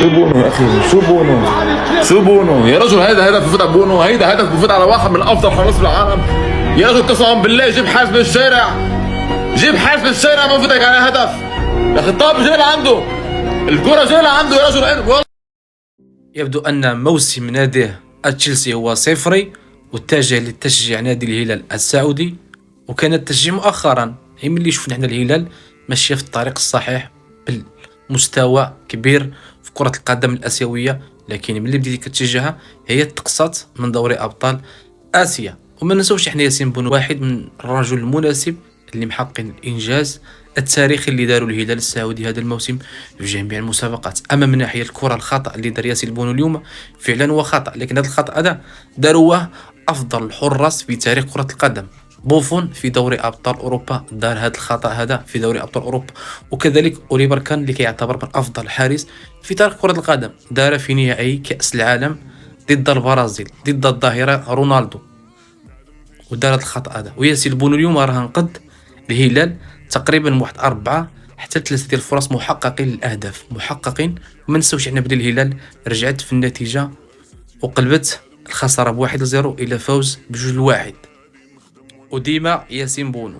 شو بونو يا اخي؟ شو بونو؟ شو بونو؟ يا رجل هيدا هدف بفوت على بونو، هيدا هدف بفوت على واحد من افضل حراس بالعالم. يا رجل قسما بالله جيب حارس من الشارع، جيب حارس من الشارع ما بفوتك على هدف. يا اخي الطابة جاي لعنده، الكرة جاي لعنده يا رجل. يبدو أن موسم ناديه تشيلسي هو صفري، واتجه لتشجيع نادي الهلال السعودي. وكان التشجيع مؤخرا هي ملي شفنا حنا الهلال ماشيه في الطريق الصحيح بالمستوى كبير في كرة القدم الآسيوية، لكن ملي بديتي كتشجعها هي تقصت من دوري أبطال آسيا. وما ننسوش حنا ياسين بونو واحد من الرجل المناسب اللي محققين الانجاز التاريخي اللي داروا الهلال السعودي هذا الموسم في جميع المسابقات. اما من ناحيه الكره الخطا اللي دار ياسين بونو اليوم فعلا هو خطا، لكن هذا الخطا هذا داروه افضل الحراس في تاريخ كره القدم. بوفون في دوري ابطال اوروبا دار هذا الخطا هذا في دوري ابطال اوروبا، وكذلك اوليفر كان اللي كيعتبر من افضل حارس في تاريخ كره القدم دار في نهائي كاس العالم ضد البرازيل ضد الظاهره رونالدو ودار هذا الخطا هذا. وياسين بونو اليوم راه نقد الهلال تقريبا واحد 4 حتى 3 ديال الفرص محققين للاهداف محققين. وما نساوش حنا بلي الهلال رجعت في النتيجه وقلبت الخساره ب1-0 الى فوز ب2-1. وديما ياسين بونو